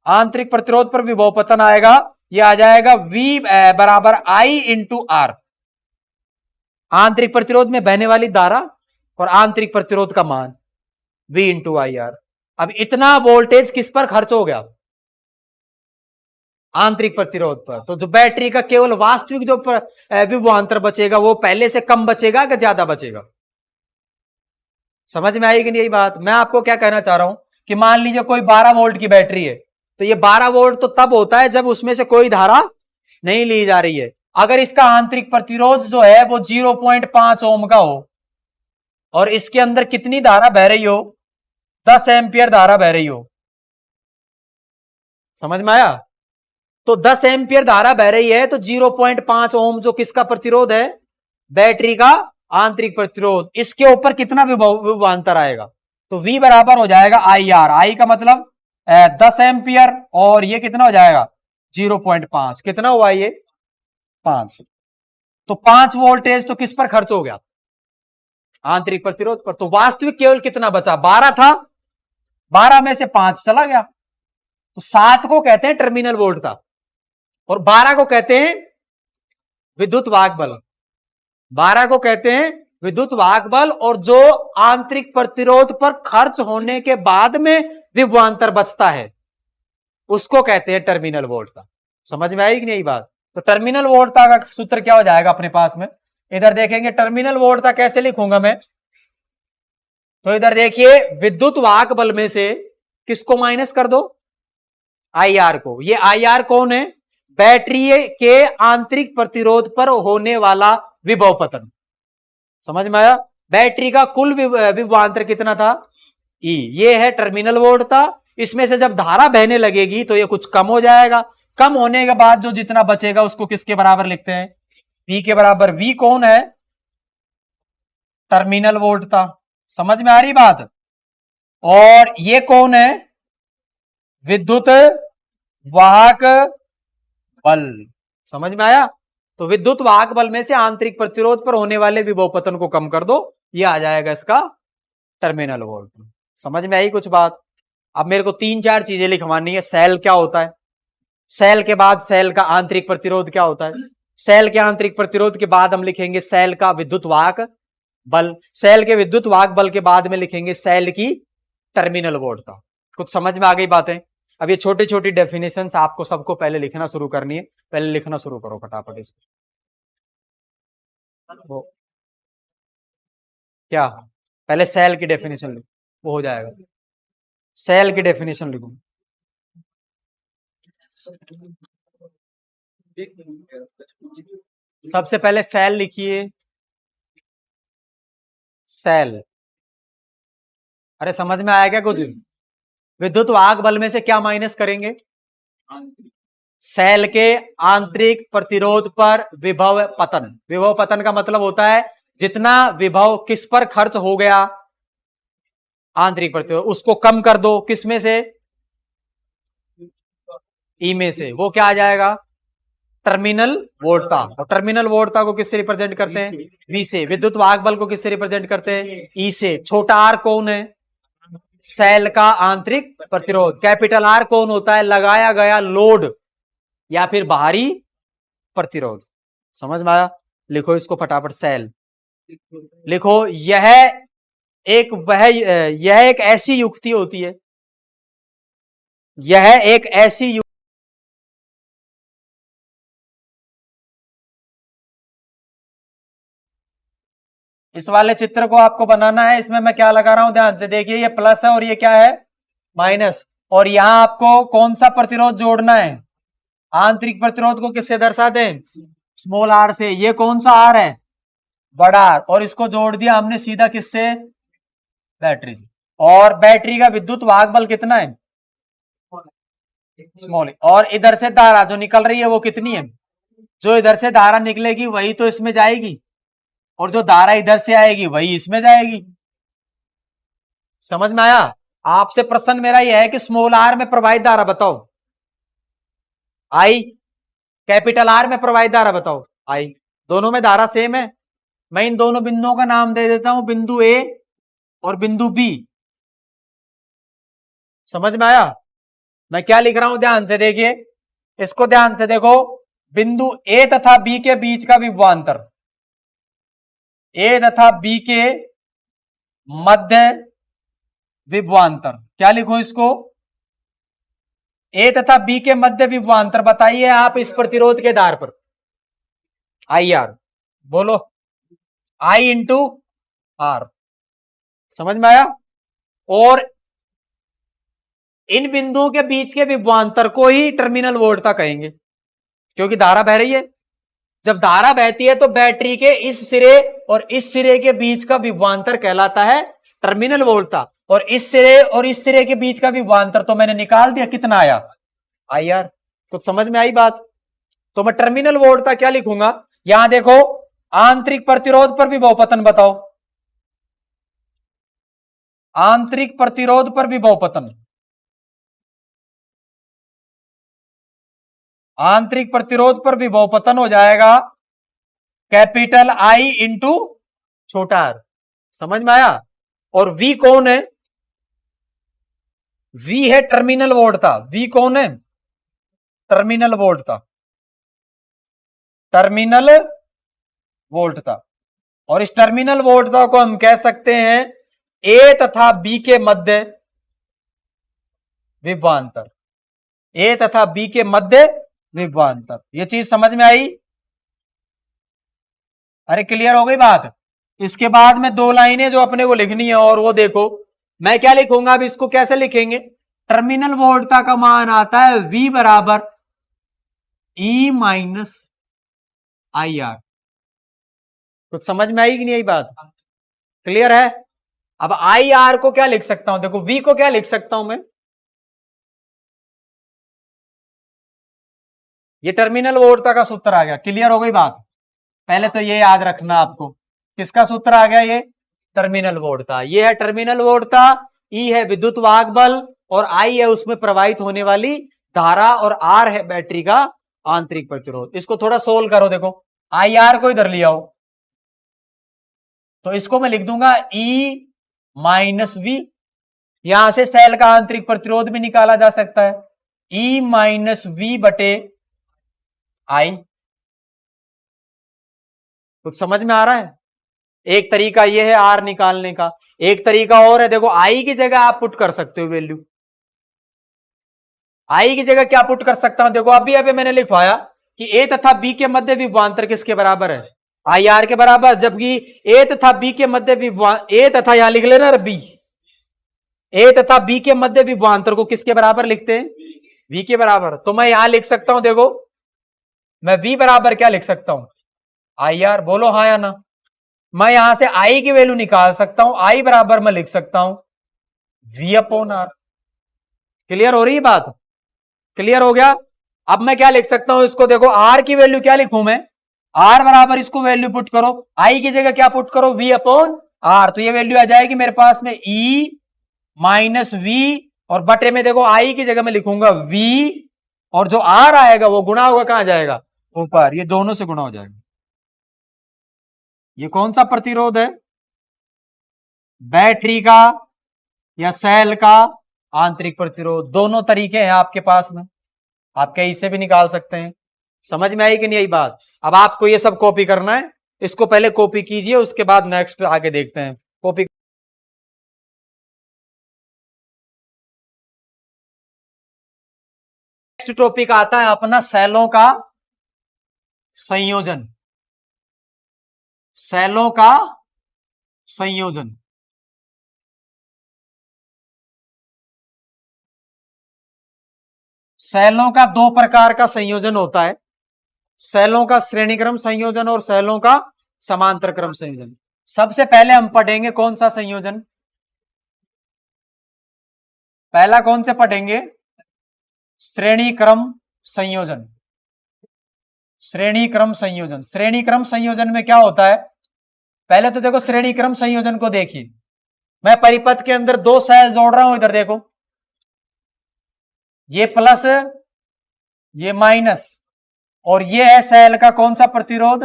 आंतरिक प्रतिरोध पर विभव पतन आएगा, ये आ जाएगा V बराबर I इंटू आर। आंतरिक प्रतिरोध में बहने वाली धारा और आंतरिक प्रतिरोध का मान V इंटू आई आर। अब इतना वोल्टेज किस पर खर्च हो गया, आंतरिक प्रतिरोध पर। तो जो बैटरी का केवल वास्तविक जो विभवांतर बचेगा वो पहले से कम बचेगा कि ज्यादा बचेगा। समझ में आएगी नहीं यही बात। मैं आपको क्या कहना चाह रहा हूं कि मान लीजिए कोई 12 वोल्ट की बैटरी है, तो ये 12 वोल्ट तो तब होता है जब उसमें से कोई धारा नहीं ली जा रही है। अगर इसका आंतरिक प्रतिरोध जो है वो 0.5 ओम का हो और इसके अंदर कितनी धारा बह रही हो, 10 एम्पियर धारा बह रही हो। समझ में आया। तो 10 एम्पियर धारा बह रही है तो 0.5 ओम जो किसका प्रतिरोध है, बैटरी का आंतरिक प्रतिरोध, इसके ऊपर कितना विभवांतर आएगा, तो V बराबर हो जाएगा आई आर। आई का मतलब 10 एम्पियर और ये कितना हो जाएगा 0.5, कितना हुआ ये 5। तो 5 वोल्टेज तो किस पर खर्च हो गया? आंतरिक प्रतिरोध पर। तो वास्तविक केवल कितना बचा? 12 था, 12 में से 5 चला गया, तो 7 को कहते हैं टर्मिनल वोल्टता और 12 को कहते हैं विद्युत वाहक बल। 12 को कहते हैं विद्युत वाहक बल, और जो आंतरिक प्रतिरोध पर खर्च होने के बाद में विभवांतर बचता है उसको कहते हैं टर्मिनल वोल्टता। समझ में आई कि नहीं बात? तो टर्मिनल वोल्टता का सूत्र क्या हो जाएगा अपने पास में? इधर देखेंगे टर्मिनल वोल्टता कैसे लिखूंगा मैं। तो इधर देखिए विद्युत वाहक बल में से किसको माइनस कर दो? आई आर को। ये आई आर कौन है? बैटरी के आंतरिक प्रतिरोध पर होने वाला विभव पतन। समझ में आया? बैटरी का कुल विभवांतर कितना था? ई। ये है टर्मिनल वोल्टता। इसमें से जब धारा बहने लगेगी तो ये कुछ कम हो जाएगा, कम होने के बाद जो जितना बचेगा उसको किसके बराबर लिखते हैं? V के बराबर। V कौन है? टर्मिनल वोल्टता। समझ में आ रही बात? और ये कौन है? विद्युत वाहक बल। समझ में आया? तो विद्युत वाहक बल में से आंतरिक प्रतिरोध पर होने वाले विभव पतन को कम कर दो, ये आ जाएगा इसका टर्मिनल वोल्ट। समझ में आई कुछ बात? अब मेरे को 3-4 चीजें लिखवानी है। सेल क्या होता है, सेल के बाद सेल का आंतरिक प्रतिरोध क्या होता है, सेल के आंतरिक प्रतिरोध के बाद हम लिखेंगे सेल का विद्युत वाहक बल, सेल के विद्युत वाहक बल के बाद में लिखेंगे सेल की टर्मिनल वोल्टता। कुछ समझ में आ गई बातें? अब ये छोटी छोटी डेफिनेशंस आपको सबको पहले लिखना शुरू करनी है। पहले लिखना शुरू करो फटाफट इसको। क्या? पहले सेल की डेफिनेशन लिखो, वो हो जाएगा। सेल की डेफिनेशन लिखो। सबसे पहले सेल लिखिए। सेल। अरे समझ में आया क्या कुछ? विद्युत वाहक बल में से क्या माइनस करेंगे? सेल के आंतरिक प्रतिरोध पर विभव पतन। विभव पतन का मतलब होता है जितना विभव किस पर खर्च हो गया, आंतरिक प्रतिरोध, उसको कम कर दो। किस में से? ई में से। वो क्या आ जाएगा? टर्मिनल वोल्टता। और टर्मिनल वोल्टता को किससे रिप्रेजेंट करते हैं? वी से। विद्युत वाहक बल को किससे रिप्रेजेंट करते हैं? ई से। छोटा आर कौन है? सेल का आंतरिक प्रतिरोध। कैपिटल आर कौन होता है? लगाया गया लोड या फिर बाहरी प्रतिरोध। समझ में आया? लिखो इसको फटाफट। सेल लिखो। यह एक ऐसी युक्ति होती है, यह एक ऐसी युक्ति इस वाले चित्र को आपको बनाना है। इसमें मैं क्या लगा रहा हूं ध्यान से देखिए, ये प्लस है और ये क्या है? माइनस। और यहां आपको कौन सा प्रतिरोध जोड़ना है? आंतरिक प्रतिरोध को किससे दर्शाते हैं? स्मॉल आर से। ये कौन सा आर है? बड़ा आर। और इसको जोड़ दिया हमने सीधा किससे? बैटरी से। और बैटरी का विद्युत वाहक बल कितना है? स्मॉल। और इधर से धारा जो निकल रही है वो कितनी है? जो इधर से धारा निकलेगी वही तो इसमें जाएगी, और जो धारा इधर से आएगी वही इसमें जाएगी। समझ में आया? आपसे प्रश्न मेरा यह है कि स्मॉल आर में प्रवाहित धारा बताओ। आई। कैपिटल आर में प्रवाहित धारा बताओ। आई। दोनों में धारा सेम है। मैं इन दोनों बिंदुओं का नाम दे देता हूं, बिंदु ए और बिंदु बी। समझ में आया? मैं क्या लिख रहा हूं ध्यान से देखिए, इसको ध्यान से देखो। बिंदु ए तथा बी के बीच का विभवांतर, ए तथा बी के मध्य विभवांतर। क्या लिखो इसको? ए तथा बी के मध्य विभवांतर बताइए आप इस प्रतिरोध के आधार पर। I R. बोलो। आई इंटू आर। समझ में आया? और इन बिंदुओं के बीच के विभवांतर को ही टर्मिनल वोल्टता कहेंगे, क्योंकि धारा बह रही है। जब धारा बहती है तो बैटरी के इस सिरे और इस सिरे के बीच का विभवांतर कहलाता है टर्मिनल वोल्टता। और इस सिरे और इस सिरे के बीच का विभवांतर तो मैंने निकाल दिया, कितना आया? I R. कुछ समझ में आई बात? तो मैं टर्मिनल वोल्टता क्या लिखूंगा? यहां देखो, आंतरिक प्रतिरोध पर विभव पतन बताओ। आंतरिक प्रतिरोध पर विभव पतन। आंतरिक प्रतिरोध पर विभव पतन हो जाएगा कैपिटल आई इंटू छोटा आर। समझ में आया? और V कौन है? V है टर्मिनल वोल्टता। V कौन है? टर्मिनल वोल्टता, टर्मिनल वोल्टता। और इस टर्मिनल वोल्टता को हम कह सकते हैं A तथा B के मध्य विभवांतर। A तथा B के मध्य विभवांतर। ये चीज समझ में आई? अरे क्लियर हो गई बात? इसके बाद में दो लाइनें जो अपने को लिखनी है, और वो देखो मैं क्या लिखूंगा। अब इसको कैसे लिखेंगे? टर्मिनल वोल्टता का मान आता है V बराबर E माइनस आई आर। कुछ समझ में आई कि नहीं आई बात? क्लियर है? अब आई आर को क्या लिख सकता हूं? देखो V को क्या लिख सकता हूं मैं? ये टर्मिनल वोल्टता का सूत्र आ गया। क्लियर हो गई बात? पहले तो ये याद रखना आपको, किसका सूत्र आ गया? ये टर्मिनल वोल्टता। ये है टर्मिनल वोल्टता, ई है विद्युत वाहक बल, और आई है उसमें प्रवाहित होने वाली धारा, और आर है बैटरी का आंतरिक प्रतिरोध। इसको थोड़ा सोल्व करो। देखो आई आर को इधर ले आओ, तो इसको मैं लिख दूंगा ई माइनस वी। यहां से सेल का आंतरिक प्रतिरोध भी निकाला जा सकता है, ई माइनस वी बटे आई। कुछ समझ में आ रहा है? एक तरीका ये है आर निकालने का। एक तरीका और है, देखो आई की जगह आप पुट कर सकते हो वैल्यू। आई की जगह क्या पुट कर सकता हूं? देखो अभी अभी मैंने लिखवाया कि ए तथा बी के मध्य विभवांतर किसके बराबर है? आई आर के बराबर। जबकि ए तथा बी के मध्य ए तथा यहां लिख लेना बी, ए तथा बी के मध्य विभवांतर को किसके बराबर लिखते हैं? वी के बराबर। तो मैं यहां लिख सकता हूं, देखो मैं वी बराबर क्या लिख सकता हूं? I R. बोलो हाँ या ना? मैं यहां से आई की वैल्यू निकाल सकता हूं। आई बराबर मैं लिख सकता हूं वी अपॉन आर। क्लियर हो रही है बात? क्लियर हो गया? अब मैं क्या लिख सकता हूं इसको? देखो आर की वैल्यू क्या लिखूं मैं? आर बराबर, इसको वैल्यू पुट करो, आई की जगह क्या पुट करो? V upon R. तो ये वैल्यू आ जाएगी मेरे पास में ई माइनस वी, और बटे में देखो आई की जगह मैं लिखूंगा वी, और जो आर आएगा वो गुणा होगा, कहां जाएगा? ऊपर। ये दोनों से गुणा हो जाएगा। ये कौन सा प्रतिरोध है? बैटरी का या सेल का आंतरिक प्रतिरोध। दोनों तरीके हैं आपके पास में, आप कहीं से भी निकाल सकते हैं। समझ में आई कि नहीं आई बात? अब आपको ये सब कॉपी करना है, इसको पहले कॉपी कीजिए, उसके बाद नेक्स्ट आगे देखते हैं। कॉपी। नेक्स्ट टॉपिक आता है अपना सेलों का संयोजन। सेलों का संयोजन। सेलों का दो प्रकार का संयोजन होता है, सेलों का श्रेणीक्रम संयोजन और सेलों का समांतर क्रम संयोजन। सबसे पहले हम पढ़ेंगे कौन सा संयोजन? पहला कौन से पढ़ेंगे? श्रेणी क्रम संयोजन। श्रेणी क्रम संयोजन। श्रेणी क्रम संयोजन में क्या होता है? पहले तो देखो श्रेणी क्रम संयोजन को देखिए। मैं परिपथ के अंदर दो सेल जोड़ रहा हूं, इधर देखो, ये प्लस ये माइनस, और ये है सेल का कौन सा प्रतिरोध?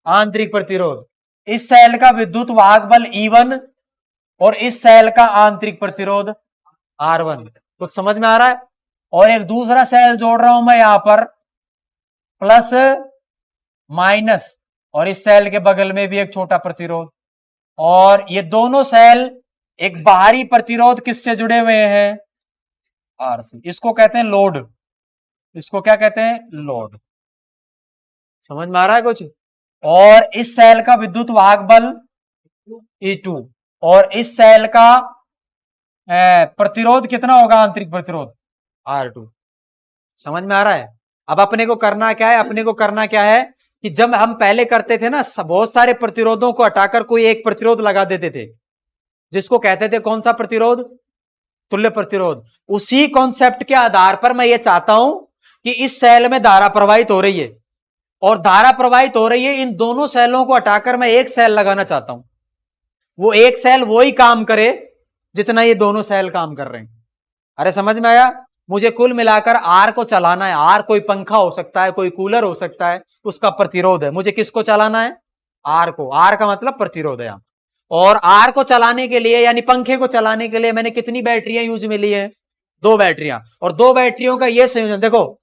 आंतरिक प्रतिरोध। इस सेल का विद्युत वाहक बल E1 और इस सेल का आंतरिक प्रतिरोध R1। कुछ समझ में आ रहा है? और एक दूसरा सेल जोड़ रहा हूं मैं यहां पर, प्लस माइनस, और इस सेल के बगल में भी एक छोटा प्रतिरोध, और ये दोनों सेल एक बाहरी प्रतिरोध किससे जुड़े हुए हैं? आर से। इसको कहते हैं लोड। इसको क्या कहते हैं? लोड। समझ में आ रहा है कुछ? और इस सेल का विद्युत वाहक बल E2, और इस सेल का प्रतिरोध कितना होगा? आंतरिक प्रतिरोध R2। समझ में आ रहा है? अब अपने को करना क्या है? अपने को करना क्या है कि जब हम पहले करते थे ना, बहुत सारे प्रतिरोधों को हटाकर कोई एक प्रतिरोध लगा देते थे, जिसको कहते थे कौन सा प्रतिरोध? तुल्य प्रतिरोध। उसी कॉन्सेप्ट के आधार पर मैं ये चाहता हूं कि इस सेल में धारा प्रवाहित हो रही है, और धारा प्रवाहित हो रही है, इन दोनों सेलों को हटाकर मैं एक सेल लगाना चाहता हूं। वो एक सेल वही काम करे जितना ये दोनों सेल काम कर रहे हैं। अरे समझ में आया? मुझे कुल मिलाकर आर को चलाना है। आर कोई पंखा हो सकता है, कोई कूलर हो सकता है, उसका प्रतिरोध है। मुझे किसको चलाना है? आर को। आर का मतलब प्रतिरोध है यहां। और आर को चलाने के लिए यानी पंखे को चलाने के लिए मैंने कितनी बैटरियां यूज में ली है? 2 बैटरियां। और 2 बैटरियों का यह संयोजन देखो,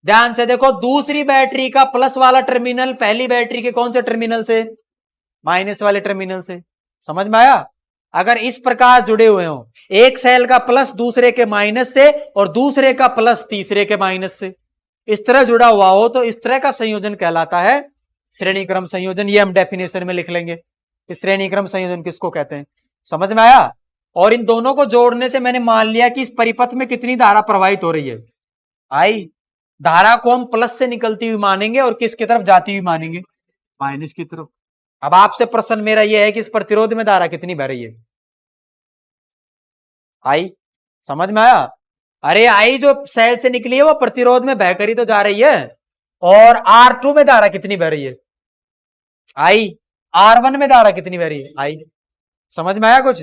ध्यान से देखो, दूसरी बैटरी का प्लस वाला टर्मिनल पहली बैटरी के कौन से टर्मिनल से? माइनस वाले टर्मिनल से। समझ में आया? अगर इस प्रकार जुड़े हुए हो, एक सेल का प्लस दूसरे के माइनस से और दूसरे का प्लस तीसरे के माइनस से, इस तरह जुड़ा हुआ हो तो इस तरह का संयोजन कहलाता है श्रेणी क्रम संयोजन। ये हम डेफिनेशन में लिख लेंगे कि श्रेणी क्रम संयोजन किसको कहते हैं। समझ में आया? और इन दोनों को जोड़ने से मैंने मान लिया कि इस परिपथ में कितनी धारा प्रवाहित हो रही है? आई। धारा को हम प्लस से निकलती हुई मानेंगे और किसकी तरफ जाती हुई मानेंगे? माइनस की तरफ। अब आपसे प्रश्न मेरा यह है कि इस प्रतिरोध में धारा कितनी बह रही है? आई। समझ में आया? अरे आई जो सेल से निकली है वो प्रतिरोध में बहकर ही तो जा रही है। और R2 में धारा कितनी बह रही है? आई। R1 में धारा कितनी बह रही है? आई। समझ में आया कुछ?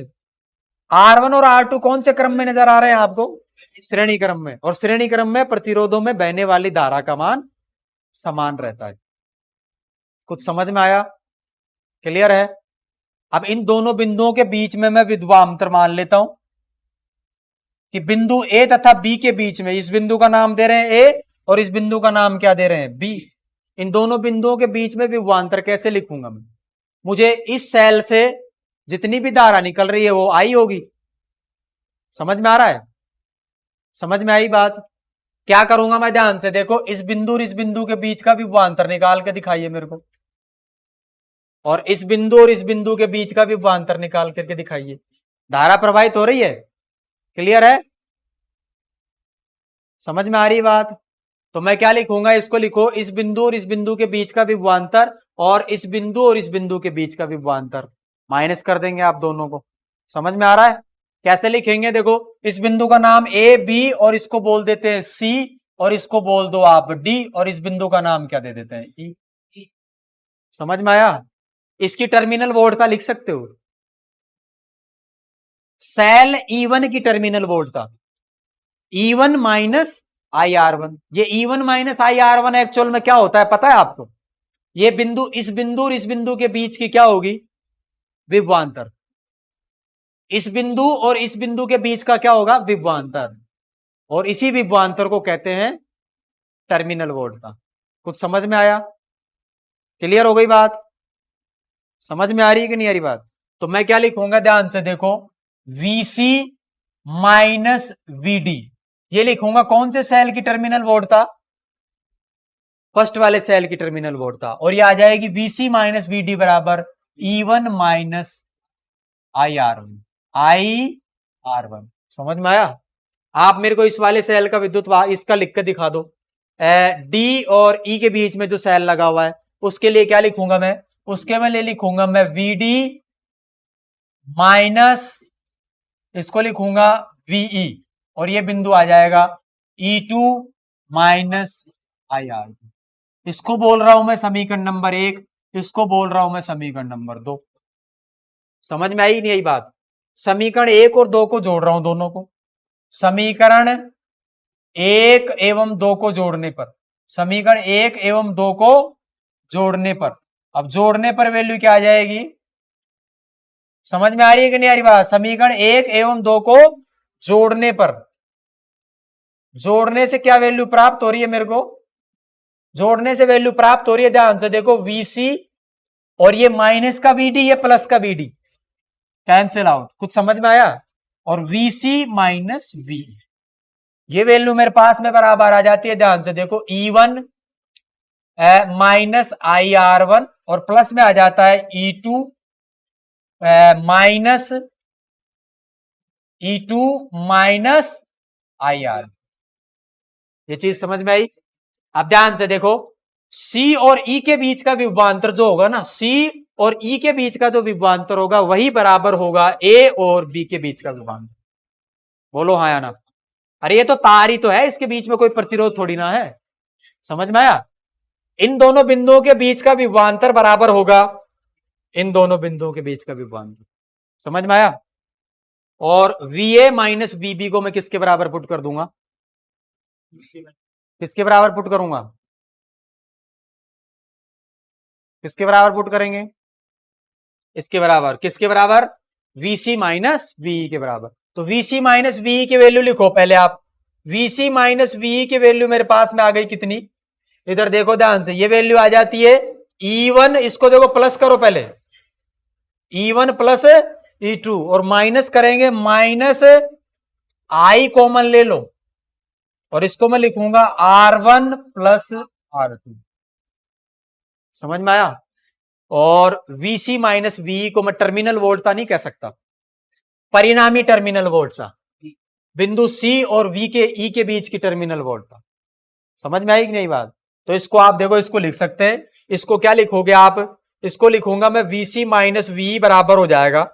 R1 और R2 कौन से क्रम में नजर आ रहे हैं आपको? श्रेणी क्रम में। और श्रेणी क्रम में प्रतिरोधों में बहने वाली धारा का मान समान रहता है। कुछ समझ में आया? क्लियर है? अब इन दोनों बिंदुओं के बीच में मैं विद्वांतर मान लेता हूं कि बिंदु ए तथा बी के बीच में, इस बिंदु का नाम दे रहे हैं ए और इस बिंदु का नाम क्या दे रहे हैं? बी। इन दोनों बिंदुओं के बीच में विभवांतर कैसे लिखूंगा मैं? मुझे इस सेल से जितनी भी धारा निकल रही है वो आई होगी। समझ में आ रहा है? समझ में आई बात? क्या करूंगा मैं? ध्यान से देखो, इस बिंदु और इस बिंदु के बीच का विभवांतर निकाल के दिखाइए मेरे को, और इस बिंदु और इस बिंदु के बीच का विभवांतर निकाल करके दिखाइए। धारा प्रवाहित हो रही है? क्लियर है? समझ में आ रही बात? तो मैं क्या लिखूंगा? इसको लिखो, इस बिंदु और इस बिंदु के बीच का विभवांतर और इस बिंदु और इस बिंदु के बीच का विभवांतर माइनस कर देंगे आप दोनों को। समझ में आ रहा है? कैसे लिखेंगे? देखो, इस बिंदु का नाम ए बी और इसको बोल देते हैं सी, और इसको बोल दो आप डी, और इस बिंदु का नाम क्या दे देते हैं? ई। समझ में आया? इसकी टर्मिनल वोल्टता लिख सकते हो। सेल E1 की टर्मिनल वोल्टता E1 माइनस IR1। ये E1 माइनस IR1 एक्चुअल में क्या होता है पता है आपको? ये बिंदु, इस बिंदु और इस बिंदु के बीच की क्या होगी? विभवांतर। इस बिंदु और इस बिंदु के बीच का क्या होगा? विभवांतर। और इसी विभवांतर को कहते हैं टर्मिनल वोल्टता। कुछ समझ में आया? क्लियर हो गई बात? समझ में आ रही है कि नहीं आ रही बात? तो मैं क्या लिखूंगा? ध्यान से देखो, VC माइनस VD, ये लिखूंगा कौन से सेल की टर्मिनल वोल्टता? फर्स्ट वाले सेल की टर्मिनल वोल्टता। और ये आ जाएगी VC माइनस VD बराबर E1 माइनस IR1। IR1। समझ में आया? आप मेरे को इस वाले सेल का विद्युत इसका लिख के दिखा दो। D और E के बीच में जो सेल लगा हुआ है उसके लिए क्या लिखूंगा मैं? उसके में ले लिखूंगा मैं VD माइनस, इसको लिखूंगा VE, और ये बिंदु आ जाएगा E2 माइनस IR2। इसको बोल रहा हूं मैं समीकरण नंबर 1, इसको बोल रहा हूं मैं समीकरण नंबर 2। समझ में आई नहीं आई बात? समीकरण 1 और 2 को जोड़ रहा हूं, दोनों को। समीकरण 1 एवं 2 को जोड़ने पर, समीकरण 1 एवं 2 को जोड़ने पर, अब जोड़ने पर वैल्यू क्या आ जाएगी? समझ में आ रही है कि नहीं आ रही बात? समीकरण 1 एवं 2 को जोड़ने पर, जोड़ने से क्या वैल्यू प्राप्त हो रही है मेरे को? जोड़ने से वैल्यू प्राप्त हो रही है, ध्यान से देखो, VC और ये माइनस का VD, ये प्लस का VD कैंसिल आउट। कुछ समझ में आया? और VC माइनस VE, ये वैल्यू मेरे पास में बराबर आ जाती है। ध्यान से देखो, E1 माइनस IR1 और प्लस में आ जाता है E2 minus E2 minus IR। ये चीज समझ में आई? अब ध्यान से देखो, C और E के बीच का विभवांतर जो होगा ना, C और E के बीच का जो विभवांतर होगा वही बराबर होगा A और B के बीच का विभवांतर। बोलो हाँ या ना? अरे ये तो तार ही तो है, इसके बीच में कोई प्रतिरोध थोड़ी ना है। समझ में आया? इन दोनों बिंदुओं के बीच का विभवांतर बराबर होगा इन दोनों बिंदुओं के बीच का विभवांतर। समझ में आया? और VA माइनस VB को मैं किसके बराबर पुट कर दूंगा? किसके बराबर पुट करूंगा? किसके बराबर पुट करेंगे? इसके बराबर। किसके बराबर? VC माइनस VE के बराबर। तो VC माइनस VE की वैल्यू लिखो पहले आप। VC माइनस VE की वैल्यू मेरे पास में आ गई कितनी? इधर देखो ध्यान से, ये वैल्यू आ जाती है E1, इसको देखो प्लस करो पहले, E1 प्लस E2, और माइनस करेंगे माइनस I कॉमन ले लो, और इसको मैं लिखूंगा R1 प्लस R2। समझ में आया? और VC माइनस VE को मैं टर्मिनल वोल्टता नहीं कह सकता, परिणामी टर्मिनल वोल्टता, बिंदु C और V के E के बीच की टर्मिनल वोल्टता। समझ में आई कि नहीं बात? तो इसको आप देखो, इसको लिख सकते हैं। इसको क्या लिखोगे आप? इसको लिखूंगा मैं VC माइनस VE बराबर हो जाएगा,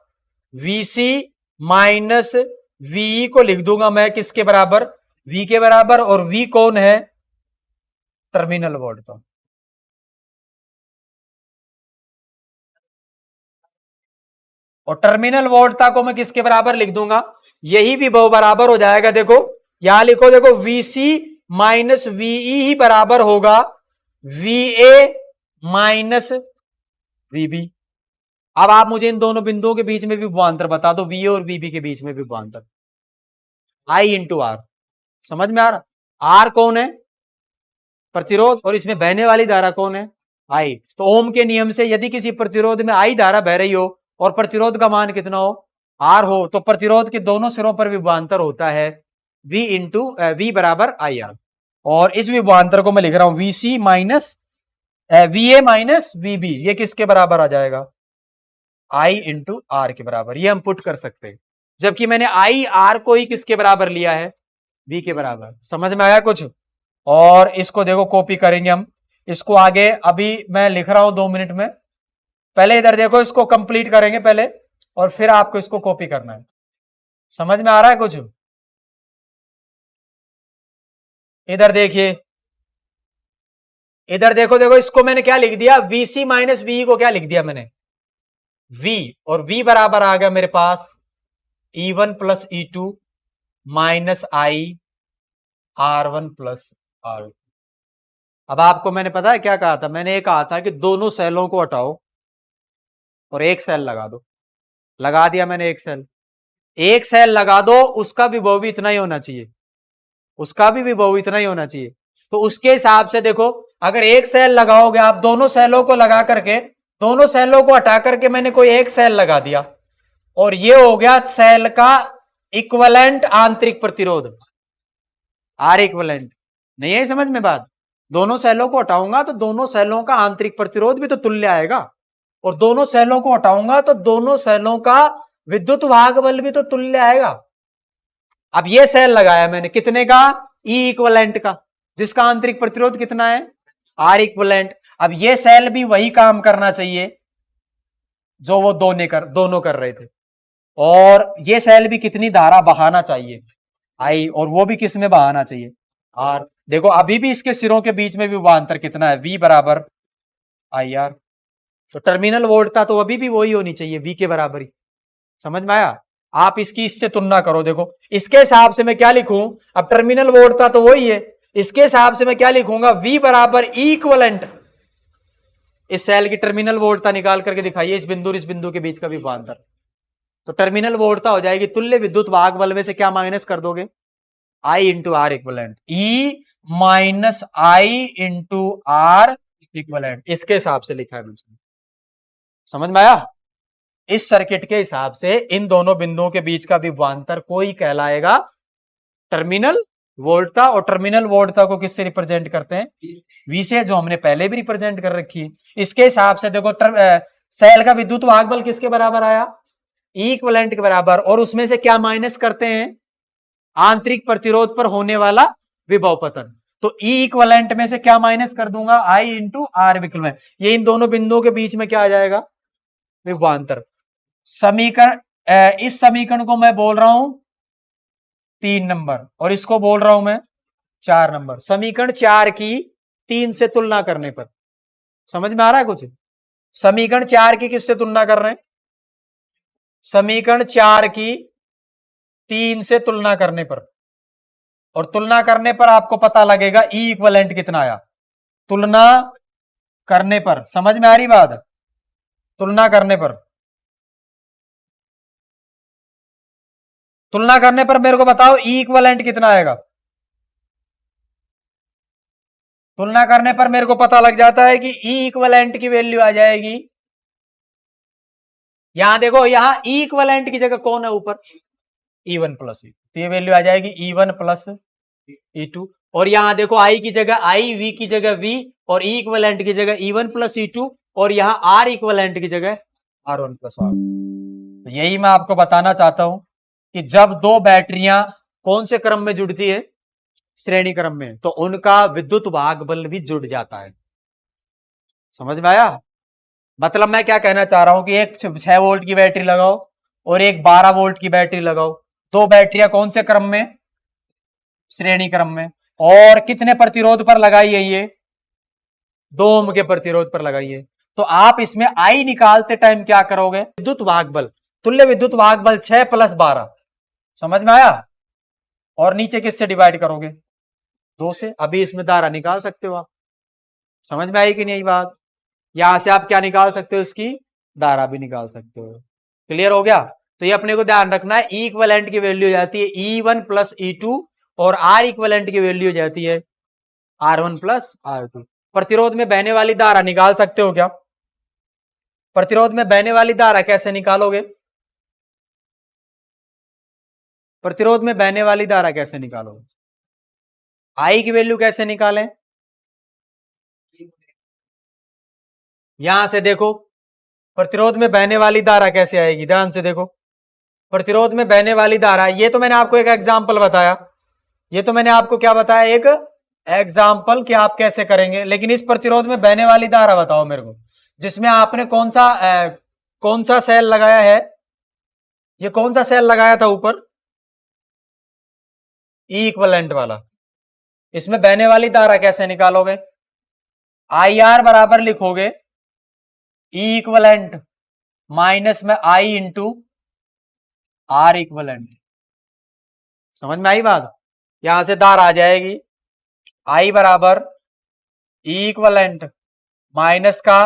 VC माइनस VE को लिख दूंगा मैं किसके बराबर? V के बराबर। और V कौन है? टर्मिनल वोल्टता। और टर्मिनल वोल्टता को मैं किसके बराबर लिख दूंगा? यही विभव बराबर हो जाएगा, देखो यहां लिखो, देखो VC माइनस VE ही बराबर होगा VA माइनस VB। अब आप मुझे इन दोनों बिंदुओं के बीच में भी विभवांतर बता दो, VA और VB के बीच में विभवांतर, I इंटू R। समझ में आ रहा? R कौन है? प्रतिरोध, और इसमें बहने वाली धारा कौन है? I। तो ओम के नियम से यदि किसी प्रतिरोध में I धारा बह रही हो और प्रतिरोध का मान कितना हो? R हो, तो प्रतिरोध के दोनों सिरों पर विभवांतर होता है V बराबर IR। और इस विभवांतर को मैं लिख रहा हूं VC minus VA minus VB, ये किसके बराबर आ जाएगा? I इंटू R के बराबर। ये हम पुट कर सकते हैं, जबकि मैंने IR को ही किसके बराबर लिया है? V के बराबर। समझ में आया कुछ? और इसको देखो कॉपी करेंगे हम, इसको आगे अभी मैं लिख रहा हूं 2 मिनट में। पहले इधर देखो, इसको कंप्लीट करेंगे पहले, और फिर आपको इसको कॉपी करना है। समझ में आ रहा है कुछ? इधर देखिए, इधर देखो, देखो इसको मैंने क्या लिख दिया? VC माइनस VE को क्या लिख दिया मैंने? V, और V बराबर आ गया मेरे पास E1 plus E2 minus I R1 plus R2। अब आपको मैंने पता है क्या कहा था? मैंने ये कहा था कि दोनों सेलों को हटाओ और एक सेल लगा दो। लगा दिया मैंने एक सेल। एक सेल लगा दो, उसका विभव भी इतना ही होना चाहिए, उसका भी विभव इतना ही होना चाहिए। तो उसके हिसाब से देखो, अगर एक सेल लगाओगे आप, दोनों सेलों को लगा करके, दोनों सेलों को हटा करके मैंने कोई एक सेल लगा दिया, और ये हो गया सेल का इक्विवेलेंट आंतरिक प्रतिरोध, आर इक्विवेलेंट। नहीं है समझ में बात? दोनों सेलों को हटाऊंगा तो दोनों सेलों का आंतरिक प्रतिरोध भी तो तुल्य आएगा, और दोनों सेलों को हटाऊंगा तो दोनों सेलों का विद्युत भाग बल भी तो तुल्य आएगा। अब ये सेल लगाया मैंने कितने का? ई इक्विवेलेंट का, जिसका आंतरिक प्रतिरोध कितना है? R equivalent. अब ये सेल भी वही काम करना चाहिए जो वो दोनों कर रहे थे, और ये सेल भी कितनी धारा बहाना चाहिए? आई, और वो भी किस में बहाना चाहिए? आर। देखो अभी भी इसके सिरों के बीच में विभवांतर कितना है? V बराबर IR। तो टर्मिनल वोल्टता तो अभी भी वही होनी चाहिए, V के बराबर ही। समझ में आया? आप इसकी इससे तुलना करो, देखो इसके हिसाब से मैं क्या लिखूं? अब टर्मिनल वोल्टता तो वही है, इसके हिसाब से मैं क्या लिखूंगा? V बराबर इक्विवेलेंट। इस सेल की टर्मिनल वोल्टता निकाल करके दिखाइए, इस बिंदु के बीच का विभवांतर। तो टर्मिनल वोल्टता हो जाएगी तुल्य विद्युत भाग बल में से क्या माइनस कर दोगे? I into R equivalent, E minus I into R equivalent. इसके हिसाब से लिखा है मुझे। समझ में आया? इस सर्किट के हिसाब से इन दोनों बिंदुओं के बीच का विभवांतर कोई कहलाएगा टर्मिनल वोल्टता। और टर्मिनल वोल्टता को किससे रिप्रेजेंट करते हैं? V से, जो हमने पहले भी रिप्रेजेंट कर रखी है। इसके हिसाब से देखो सेल का विद्युत भाग बल किसके बराबर आया? इक्विवेलेंट के बराबर। और उसमें से क्या माइनस करते हैं? आंतरिक प्रतिरोध पर होने वाला विभव पतन। तो E इक्विवेलेंट में से क्या माइनस कर दूंगा? I into R equivalent. ये इन दोनों बिंदुओं के बीच में क्या आ जाएगा? विभवांतर। समीकरण, इस समीकरण को मैं बोल रहा हूं 3 नंबर, और इसको बोल रहा हूं मैं 4 नंबर। समीकरण 4 की 3 से तुलना करने पर। समझ में आ रहा है कुछ? समीकरण 4 की किससे तुलना कर रहे हैं? समीकरण 4 की 3 से तुलना करने पर। और तुलना करने पर आपको पता लगेगा ई इक्विवेलेंट कितना आया। तुलना करने पर, समझ में आ रही बात? तुलना करने पर, तुलना करने पर मेरे को बताओ ई इक्विवेलेंट कितना आएगा। तुलना करने पर मेरे को पता लग जाता है कि ई इक्विवेलेंट की वैल्यू आ जाएगी, यहां देखो, यहां ई इक्विवेलेंट की जगह कौन है ऊपर, E1 प्लस ई, तो ये वैल्यू आ जाएगी E1 प्लस E2। और यहां देखो आई की जगह आई, वी की जगह वी, और ई इक्विवेलेंट की जगह E1 प्लस E2, और यहां आर इक्विवेलेंट की जगह R1 प्लस R। तो यही मैं आपको बताना चाहता हूं कि जब दो बैटरियां कौन से क्रम में जुड़ती है, श्रेणी क्रम में, तो उनका विद्युत भाग बल भी जुड़ जाता है। समझ में आया? मतलब मैं क्या कहना चाह रहा हूं कि एक 6 वोल्ट की बैटरी लगाओ और एक 12 वोल्ट की बैटरी लगाओ, दो बैटरियां कौन से क्रम में, श्रेणी क्रम में, और कितने प्रतिरोध पर लगाई है, ये 2 ओम के प्रतिरोध पर लगाई है। तो आप इसमें आई निकालते टाइम क्या करोगे, विद्युत भाग बल, तुल्य विद्युत भाग बल 6 + 12, समझ में आया? और नीचे किससे डिवाइड करोगे, 2 से। अभी इसमें धारा निकाल सकते हो आप, समझ में आई कि नहीं बात? यहां से आप क्या निकाल सकते हो, इसकी धारा भी निकाल सकते हो। क्लियर हो गया? तो ये अपने को ध्यान रखना है, ई इक्विवेलेंट की वैल्यू जाती है E1 प्लस E2, और आर इक्विवेलेंट की वैल्यू जाती है R1 प्लस R2। प्रतिरोध में बहने वाली धारा निकाल सकते हो क्या? प्रतिरोध में बहने वाली धारा कैसे निकालोगे, प्रतिरोध में बहने वाली धारा कैसे निकालोगे, आई की वैल्यू कैसे निकालें? यहां से देखो, प्रतिरोध में बहने वाली धारा कैसे आएगी, ध्यान से देखो। प्रतिरोध में बहने वाली धारा, ये तो मैंने आपको एक एग्जाम्पल बताया, ये तो मैंने आपको क्या बताया, एक एग्जाम्पल कि आप कैसे करेंगे। लेकिन इस प्रतिरोध में बहने वाली धारा बताओ मेरे को, जिसमें आपने कौन सा सेल लगाया है, ये कौन सा सेल लगाया था ऊपर, ई इक्विवेलेंट वाला। इसमें बहने वाली धारा कैसे निकालोगे, आई आर बराबर लिखोगे ई इक्विवेलेंट माइनस में आई इंटू आर इक्विवेलेंट। समझ में आई बात? यहां से धारा आ जाएगी आई बराबर ई इक्विवेलेंट माइनस का,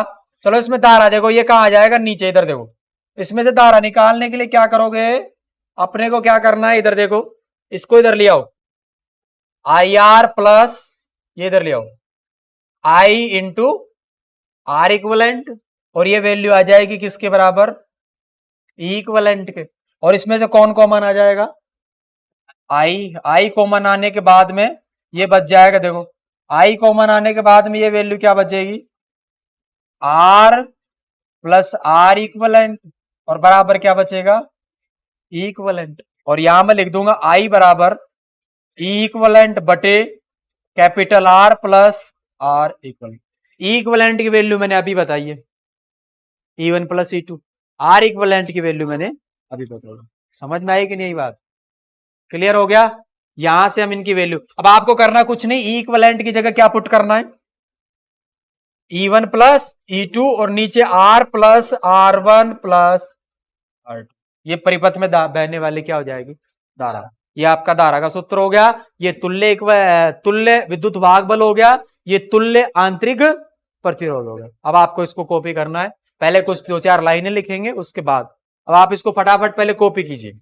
चलो इसमें धारा देखो ये कहां आ जाएगा, नीचे, इधर देखो। इसमें से धारा निकालने के लिए क्या करोगे, अपने को क्या करना है, इधर देखो, इसको इधर ले आओ, आई आर प्लस, ये इधर ले आओ, आई इंटू आर इक्विवेलेंट, और ये वैल्यू आ जाएगी किसके बराबर, ई इक्विवेलेंट के। और इसमें से कौन कॉमन आ जाएगा, आई कॉमन आने के बाद में ये बच जाएगा, देखो आई कॉमन आने के बाद में ये वैल्यू क्या बचेगी, आर प्लस आर इक्विवेलेंट, और बराबर क्या बचेगा, ई इक्विवेलेंट। और यहां मैं लिख दूंगा आई बराबर ई इक्विवेलेंट बटे capital R plus R equivalent. E equivalent की वैल्यू मैंने अभी बताई है, E1 plus E2। R equivalent की वैल्यू मैंने अभी बताई। समझ में आई कि नहीं बात? क्लियर हो गया? यहां से हम इनकी वैल्यू, अब आपको करना कुछ नहीं, ई इक्विवेलेंट की जगह क्या पुट करना है, E1 प्लस E2, और नीचे R plus R1 plus R2। ये परिपथ में बहने वाली क्या हो जाएगी, धारा। ये आपका धारा का सूत्र हो गया। ये तुल्य विद्युत भाग बल हो गया, ये तुल्य आंतरिक प्रतिरोध हो गया। अब आपको इसको कॉपी करना है, पहले कुछ 2-4 लाइनें लिखेंगे, उसके बाद अब आप इसको फटाफट पहले कॉपी कीजिए।